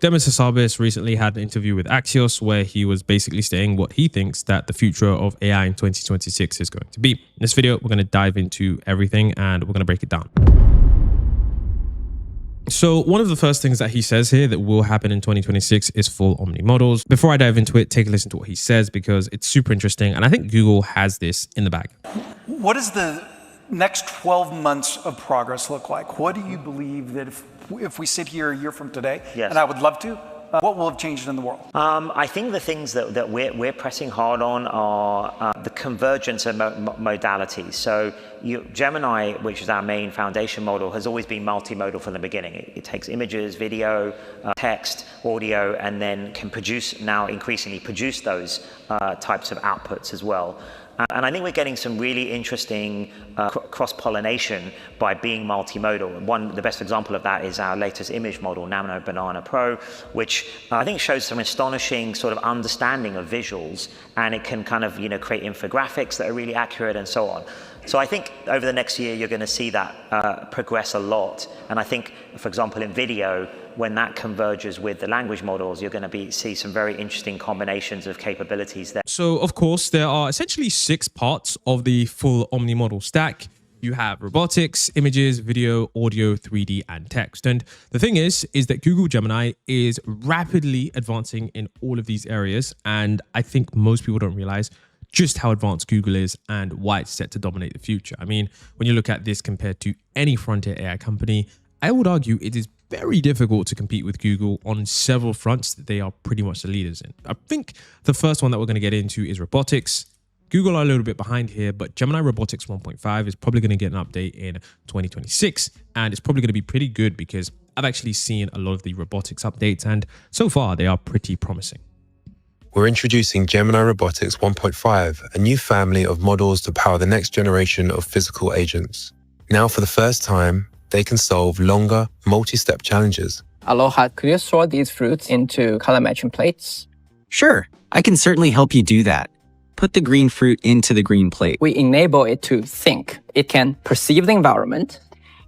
Demis Hassabis recently had an interview with Axios where he was basically saying what he thinks that the future of AI in 2026 is going to be. In this video, we're going to dive into everything and we're going to break it down. So one of the first things that he says here that will happen in 2026 is full omni models. Before I dive into it, take a listen to what he says because it's super interesting. And I think Google has this in the bag. What does the next 12 months of progress look like? What do you believe that if we sit here a year from today, and I would love to, what will have changed in the world? I think the things that we're pressing hard on are the convergence of modalities. So Gemini, which is our main foundation model, has always been multimodal from the beginning. It takes images, video, text, audio, and then can increasingly produce those types of outputs as well. And I think we're getting some really interesting cross-pollination by being multimodal. The best example of that is our latest image model, Nano Banana Pro, which I think shows some astonishing sort of understanding of visuals, and it can kind of create infographics that are really accurate and so on. So I think over the next year, you're going to see that progress a lot. And I think, for example, in video, when that converges with the language models, you're going to see some very interesting combinations of capabilities there. So, of course, there are essentially 6 parts of the full omni-model stack. You have robotics, images, video, audio, 3D, and text. And the thing is that Google Gemini is rapidly advancing in all of these areas. And I think most people don't realize just how advanced Google is and why it's set to dominate the future. I mean, when you look at this compared to any frontier AI company, I would argue it is very difficult to compete with Google on several fronts that they are pretty much the leaders in. I think the first one that we're going to get into is robotics. Google are a little bit behind here, but Gemini Robotics 1.5 is probably going to get an update in 2026, and it's probably going to be pretty good because I've actually seen a lot of the robotics updates, and so far they are pretty promising. We're introducing Gemini Robotics 1.5, a new family of models to power the next generation of physical agents. Now, for the first time, they can solve longer, multi-step challenges. Aloha, could you sort these fruits into color matching plates? Sure, I can certainly help you do that. Put the green fruit into the green plate. We enable it to think. It can perceive the environment.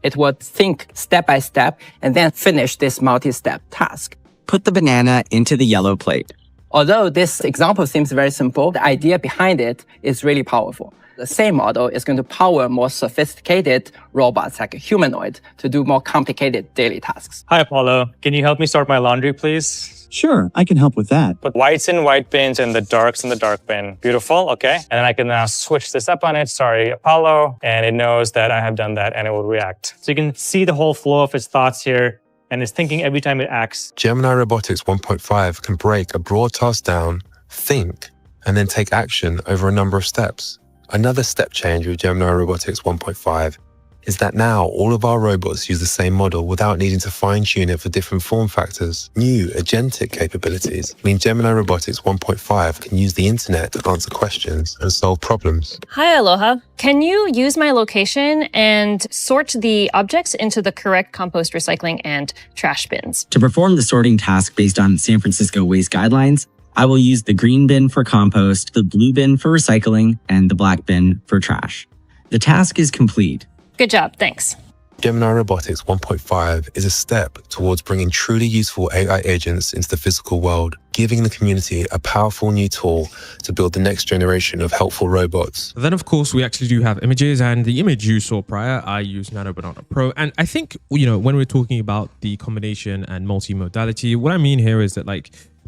It would think step by step and then finish this multi-step task. Put the banana into the yellow plate. Although this example seems very simple, the idea behind it is really powerful. The same model is going to power more sophisticated robots like a humanoid to do more complicated daily tasks. Hi, Apollo. Can you help me sort my laundry, please? Sure, I can help with that. Put whites in white bins and the darks in the dark bin. Beautiful, okay. And then I can now switch this up on it. Sorry, Apollo. And it knows that I have done that and it will react. So you can see the whole flow of its thoughts here. And it's thinking every time it acts. Gemini Robotics 1.5 can break a broad task down, think, and then take action over a number of steps. Another step change with Gemini Robotics 1.5 is that now all of our robots use the same model without needing to fine-tune it for different form factors. New agentic capabilities mean Gemini Robotics 1.5 can use the internet to answer questions and solve problems. Hi, Aloha. Can you use my location and sort the objects into the correct compost, recycling, and trash bins? To perform the sorting task based on San Francisco waste guidelines, I will use the green bin for compost, the blue bin for recycling, and the black bin for trash. The task is complete. Good job, thanks. Gemini Robotics 1.5 is a step towards bringing truly useful AI agents into the physical world, giving the community a powerful new tool to build the next generation of helpful robots. Then, of course, we actually do have images, and the image you saw prior, I use Nano Banana Pro. And I think, when we're talking about the combination and multimodality, what I mean here is that,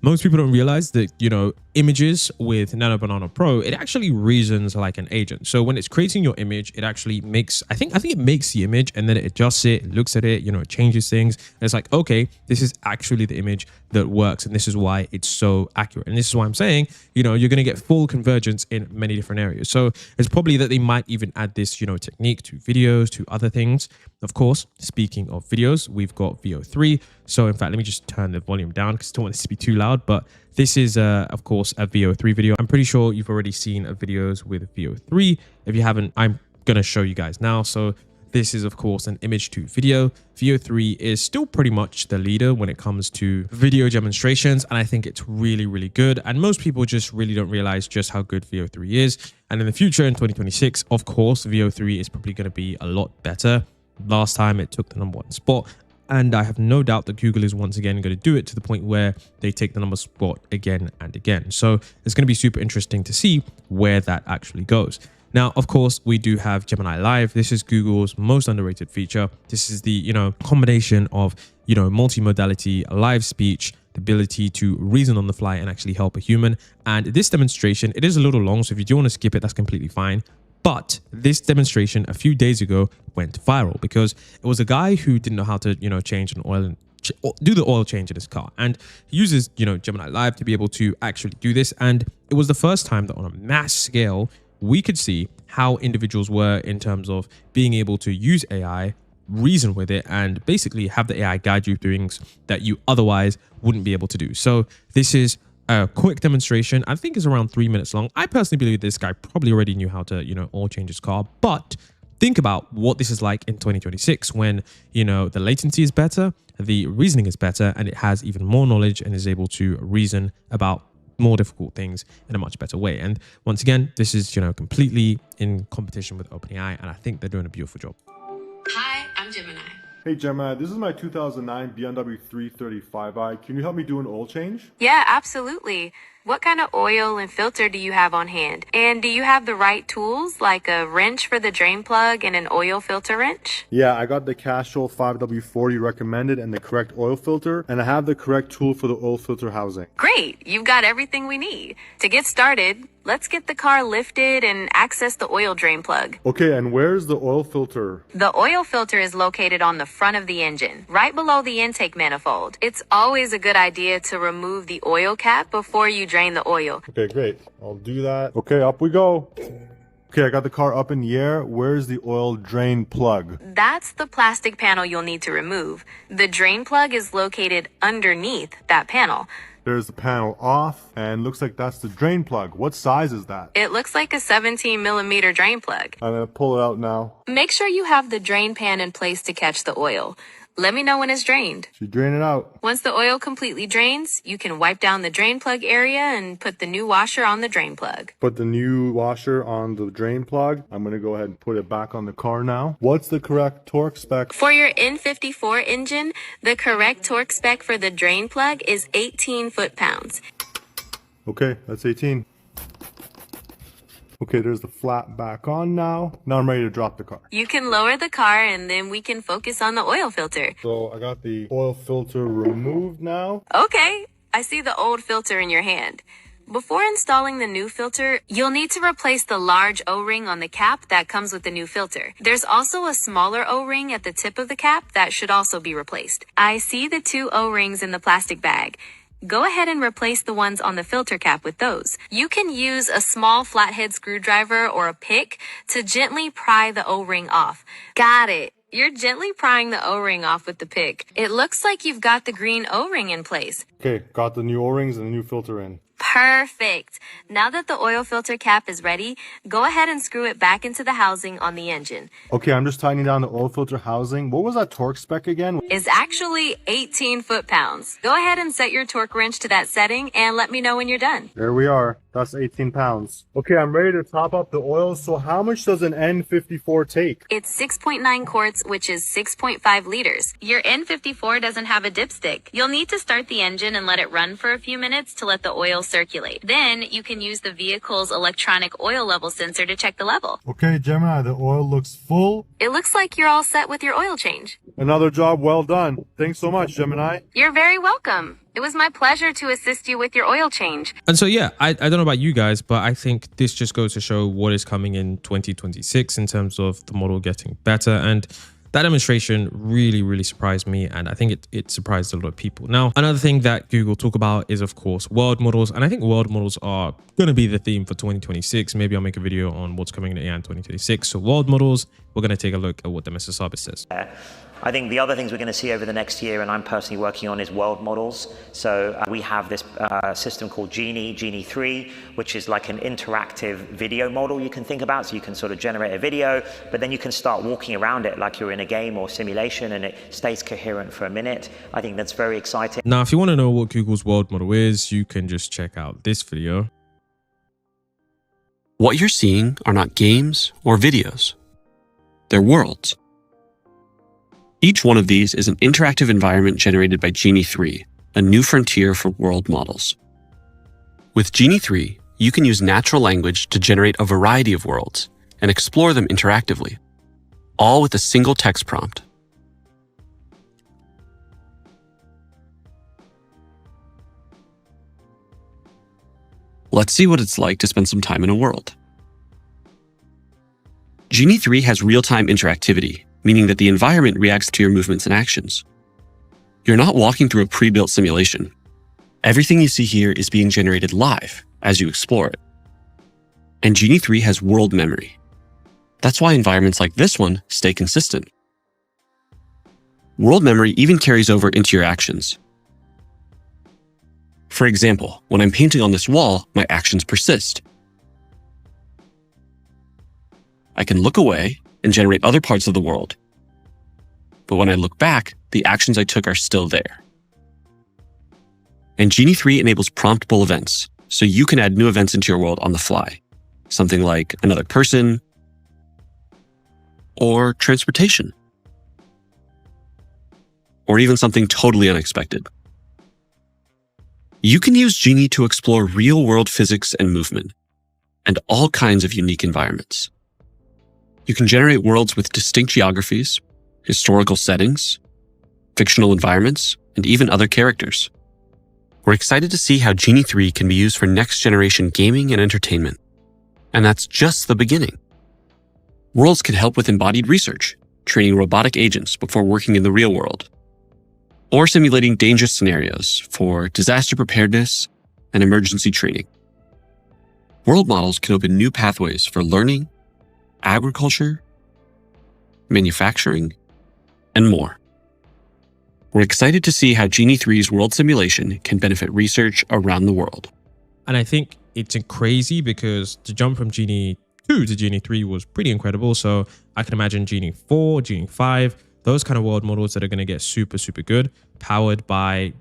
most people don't realize that, images with Nano Banana Pro, it actually reasons like an agent. So when it's creating your image, it actually makes, I think it makes the image and then it adjusts it looks at it, it changes things. And it's like, okay, this is actually the image that works. And this is why it's so accurate. And this is why I'm saying, you're going to get full convergence in many different areas. So it's probably that they might even add this, technique to videos, to other things. Of course, speaking of videos, we've got VO3. So in fact, let me just turn the volume down because I don't want this to be too loud. But this is, of course, a VO3 video. I'm pretty sure you've already seen videos with VO3. If you haven't, I'm going to show you guys now. So this is, of course, an image to video. VO3 is still pretty much the leader when it comes to video demonstrations. And I think it's really, really good. And most people just really don't realize just how good VO3 is. And in the future, in 2026, of course, VO3 is probably going to be a lot better. Last time it took the #1 spot. And I have no doubt that Google is once again going to do it to the point where they take the number spot again and again. So it's going to be super interesting to see where that actually goes. Now, of course, we do have Gemini Live. This is Google's most underrated feature. This is the, combination of, multimodality, live speech, the ability to reason on the fly and actually help a human. And this demonstration, it is a little long. So if you do want to skip it, that's completely fine. But this demonstration a few days ago went viral because it was a guy who didn't know how to, change an oil and do the oil change in his car, and he uses Gemini Live to be able to actually do this. And it was the first time that on a mass scale we could see how individuals were in terms of being able to use AI, reason with it, and basically have the AI guide you through things that you otherwise wouldn't be able to do. So this is a quick demonstration. I think it's around 3 minutes long. I personally believe this guy probably already knew how to oil change his car, but think about what this is like in 2026 when, the latency is better, the reasoning is better, and it has even more knowledge and is able to reason about more difficult things in a much better way. And once again, this is, completely in competition with OpenAI, and I think they're doing a beautiful job. Hi, I'm Gemini. Hey Gemini, this is my 2009 BMW 335i. Can you help me do an oil change? Yeah, absolutely. What kind of oil and filter do you have on hand? And do you have the right tools, like a wrench for the drain plug and an oil filter wrench? Yeah, I got the Castrol 5W40 you recommended and the correct oil filter, and I have the correct tool for the oil filter housing. Great, you've got everything we need. To get started, let's get the car lifted and access the oil drain plug. Okay, and where's the oil filter? The oil filter is located on the front of the engine, right below the intake manifold. It's always a good idea to remove the oil cap before you drain the oil. Okay, great. I'll do that. Okay, up we go. Okay, I got the car up in the air. Where's the oil drain plug? That's the plastic panel you'll need to remove. The drain plug is located underneath that panel. There's the panel off, and looks like that's the drain plug. What size is that? It looks like a 17 millimeter drain plug. I'm gonna pull it out now. Make sure you have the drain pan in place to catch the oil. Let me know when it's drained. Should drain it out. Once the oil completely drains, you can wipe down the drain plug area and put the new washer on the drain plug. Put the new washer on the drain plug. I'm gonna go ahead and put it back on the car now. What's the correct torque spec? For your N54 engine, the correct torque spec for the drain plug is 18 foot-pounds. Okay, that's 18. Okay, there's the flap back on now. Now I'm ready to drop the car. You can lower the car and then we can focus on the oil filter. So I got the oil filter removed now. Okay, I see the old filter in your hand. Before installing the new filter, you'll need to replace the large O-ring on the cap that comes with the new filter. There's also a smaller O-ring at the tip of the cap that should also be replaced. I see the 2 O-rings in the plastic bag. Go ahead and replace the ones on the filter cap with those. You can use a small flathead screwdriver or a pick to gently pry the O-ring off. Got it. You're gently prying the O-ring off with the pick. It looks like you've got the green O-ring in place. Okay, got the new O-rings and the new filter in. Perfect. Now that the oil filter cap is ready, go ahead and screw it back into the housing on the engine. Okay, I'm just tightening down the oil filter housing. What was that torque spec again? It's actually 18 foot-pounds. Go ahead and set your torque wrench to that setting and let me know when you're done. There we are. That's 18 pounds. Okay, I'm ready to top up the oil. So how much does an N54 take? It's 6.9 quarts, which is 6.5 liters. Your N54 doesn't have a dipstick. You'll need to start the engine and let it run for a few minutes to let the oil circulate. Then you can use the vehicle's electronic oil level sensor to check the level. Okay, Gemini, the oil looks full. It looks like you're all set with your oil change. Another job well done. Thanks so much, Gemini. You're very welcome. It was my pleasure to assist you with your oil change. And so, yeah, I don't know about you guys, but I think this just goes to show what is coming in 2026 in terms of the model getting better. And that demonstration really, really surprised me. And I think it surprised a lot of people. Now, another thing that Google talk about is, of course, world models. And I think world models are going to be the theme for 2026. Maybe I'll make a video on what's coming in AI in 2026. So world models, we're going to take a look at what the Mr. Sabis says. I think the other things we're going to see over the next year, and I'm personally working on, is world models. So we have this system called Genie 3, which is like an interactive video model you can think about. So you can sort of generate a video, but then you can start walking around it like you're in a game or simulation, and it stays coherent for a minute. I think that's very exciting. Now, if you want to know what Google's world model is, you can just check out this video. What you're seeing are not games or videos. They're worlds. Each one of these is an interactive environment generated by Genie 3, a new frontier for world models. With Genie 3, you can use natural language to generate a variety of worlds and explore them interactively, all with a single text prompt. Let's see what it's like to spend some time in a world. Genie 3 has real-time interactivity, meaning that the environment reacts to your movements and actions. You're not walking through a pre-built simulation. Everything you see here is being generated live as you explore it. And Genie 3 has world memory. That's why environments like this one stay consistent. World memory even carries over into your actions. For example, when I'm painting on this wall, my actions persist. I can look away and generate other parts of the world. But when I look back, the actions I took are still there. And Genie 3 enables promptable events, so you can add new events into your world on the fly. Something like another person or transportation. Or even something totally unexpected. You can use Genie to explore real-world physics and movement, and all kinds of unique environments. You can generate worlds with distinct geographies, historical settings, fictional environments, and even other characters. We're excited to see how Genie 3 can be used for next-generation gaming and entertainment. And that's just the beginning. Worlds can help with embodied research, training robotic agents before working in the real world, or simulating dangerous scenarios for disaster preparedness and emergency training. World models can open new pathways for learning, agriculture, manufacturing, and more. We're excited to see how Genie 3's world simulation can benefit research around the world. And I think it's crazy because to jump from Genie 2 to Genie 3 was pretty incredible. So I can imagine Genie 4, Genie 5, those kind of world models that are going to get super, super good, powered by,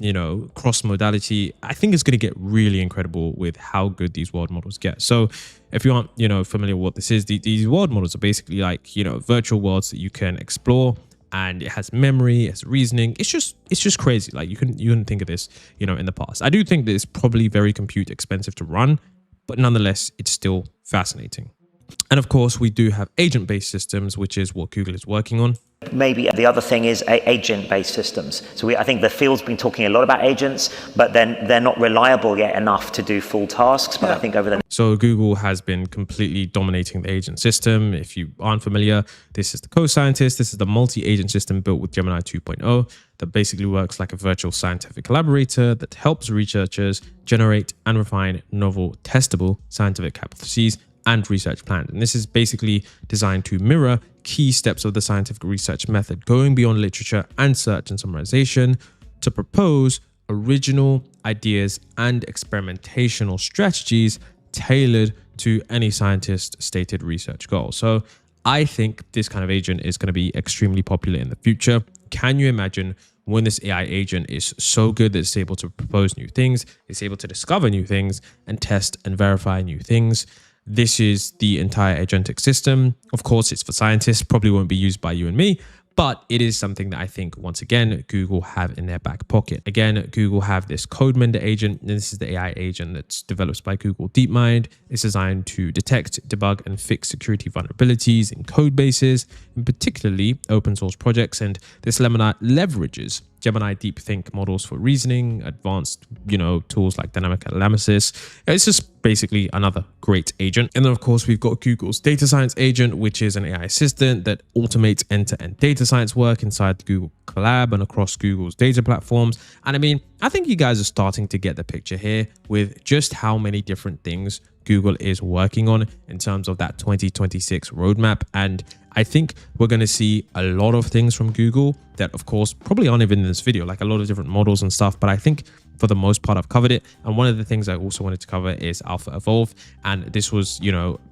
cross modality. I think it's going to get really incredible with how good these world models get. So if you aren't, familiar with what this is, these world models are basically like, virtual worlds that you can explore, and it has memory, it has reasoning. It's just crazy. Like you couldn't think of this, in the past. I do think that it's probably very compute expensive to run, but nonetheless, it's still fascinating. And of course, we do have agent-based systems, which is what Google is working on. Maybe the other thing is agent-based systems. So I think the field's been talking a lot about agents, but then they're not reliable yet enough to do full tasks. But I think over the So Google has been completely dominating the agent system. If you aren't familiar, this is the co-scientist. This is the multi-agent system built with Gemini 2.0 that basically works like a virtual scientific collaborator that helps researchers generate and refine novel, testable scientific hypotheses and research plans. And this is basically designed to mirror key steps of the scientific research method, going beyond literature and search and summarization to propose original ideas and experimentational strategies tailored to any scientist's stated research goal. So I think this kind of agent is going to be extremely popular in the future. Can you imagine when this AI agent is so good that it's able to propose new things, it's able to discover new things and test and verify new things? This is the entire agentic system. Of course, it's for scientists, probably won't be used by you and me, but it is something that I think, once again, Google have in their back pocket. Again, Google have this CodeMender agent. And this is the AI agent that's developed by Google DeepMind. It's designed to detect, debug, and fix security vulnerabilities in code bases, in particularly open source projects. And this leverages Gemini DeepThink models for reasoning, advanced, tools like dynamic analysis. It's just basically another great agent. And then of course, we've got Google's data science agent, which is an AI assistant that automates end-to-end data science work inside the Google Colab and across Google's data platforms. And I think you guys are starting to get the picture here with just how many different things Google is working on in terms of that 2026 roadmap. And I think we're going to see a lot of things from Google that, of course, probably aren't even in this video, like a lot of different models and stuff. But I think for the most part, I've covered it. And one of the things I also wanted to cover is Alpha Evolve. And this was,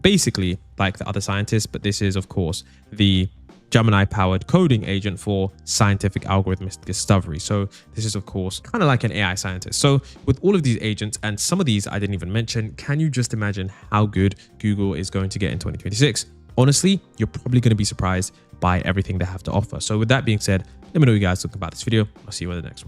basically like the other scientists, but this is, of course, the Gemini-powered coding agent for scientific algorithmic discovery. So this is, of course, kind of like an AI scientist. So with all of these agents, and some of these I didn't even mention, can you just imagine how good Google is going to get in 2026? honestly, you're probably going to be surprised by everything they have to offer. So with that being said, let me know what you guys think about this video. I'll see you in the next one.